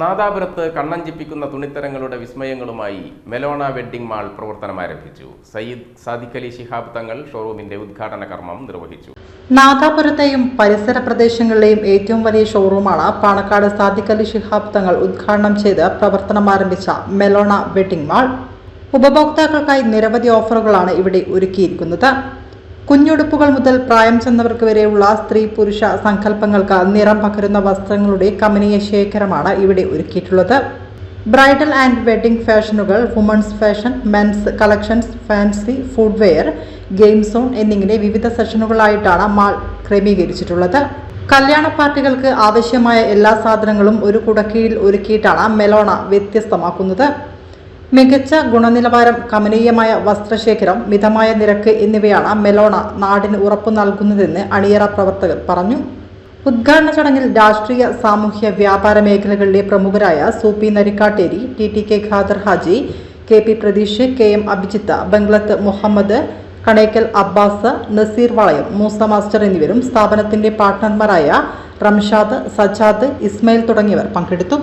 നാദാപുരത്ത് കണ്ണഞ്ചിപ്പിക്കുന്ന തുണിത്തരങ്ങളുടെ വിസ്മയങ്ങളുമായി മെലോണ wedding mall പ്രവർത്തനം ആരംഭിച്ചു. സയ്യിദ് സാദിഖ് അലി ശിഹാബ് തങ്ങൾ ഷോറൂമിന്റെ ഉദ്ഘാടന കർമ്മം നിർവഹിച്ചു. നാദാപുരത്തെയും പരിസര പ്രദേശങ്ങളിലെയും ഏറ്റവും വലിയ ഷോറൂമാണ് പാണക്കാട് സാദിഖ് അലി ശിഹാബ് തങ്ങൾ ഉദ്ഘാടനം ചെയ്ത് പ്രവർത്തനം ആരംഭിച്ച മെലോണ വെഡ്ഡിംഗ് മാൾ. ഉപഭോക്താക്കൾക്കായി നിരവധി ഓഫറുകളാണ് ഇവിടെ ഒരുക്കിയിരിക്കുന്നത്. കുഞ്ഞുടുപ്പുകൾ മുതൽ പ്രായം ചെന്നവർക്ക് വരെയുള്ള സ്ത്രീ പുരുഷ സങ്കല്പങ്ങൾക്ക് നിറം പകരുന്ന വസ്ത്രങ്ങളുടെ കമനീയ ശേഖരമാണ് ഇവിടെ ഒരുക്കിയിട്ടുള്ളത്. ബ്രൈഡൽ ആൻഡ് വെഡ്ഡിംഗ് ഫാഷനുകൾ, women's fashion, men's collections, fancy, footwear, game zone എന്നിങ്ങനെ വിവിധ സെഷനുകളായിട്ടാണ് മാൾ ക്രമീകരിച്ചിട്ടുള്ളത്. കല്യാണ പാർട്ടികൾക്ക് ആവശ്യമായ എല്ലാ സാധനങ്ങളും ഒരു കുടക്കീഴിൽ ഒരുക്കിയിട്ടാണ് മെലോണ വ്യത്യസ്തമാക്കുന്നത്. മികച്ച ഗുണനിലവാരം, കമനീയമായ വസ്ത്രശേഖരം, മിതമായ നിരക്ക് എന്നിവയാണ് മെലോണ നാടിന് ഉറപ്പു നൽകുന്നതെന്ന് അണിയറ പ്രവർത്തകർ പറഞ്ഞു. ഉദ്ഘാടന ചടങ്ങിൽ രാഷ്ട്രീയ, സാമൂഹ്യ, വ്യാപാര മേഖലകളിലെ പ്രമുഖരായ Sooppy Narikkatteri, TTK Khader Haji, KP Pratheesh, KM Abhijith, Banglath Muhammad, Kanekkal Abbas, Naseer Valayam, Moosa master എന്നിവരും സ്ഥാപനത്തിന്റെ പാർട്ട്ണർമാരായ റംഷാദ്, സജാദ്, ഇസ്മയിൽ തുടങ്ങിയവർ പങ്കെടുത്തു.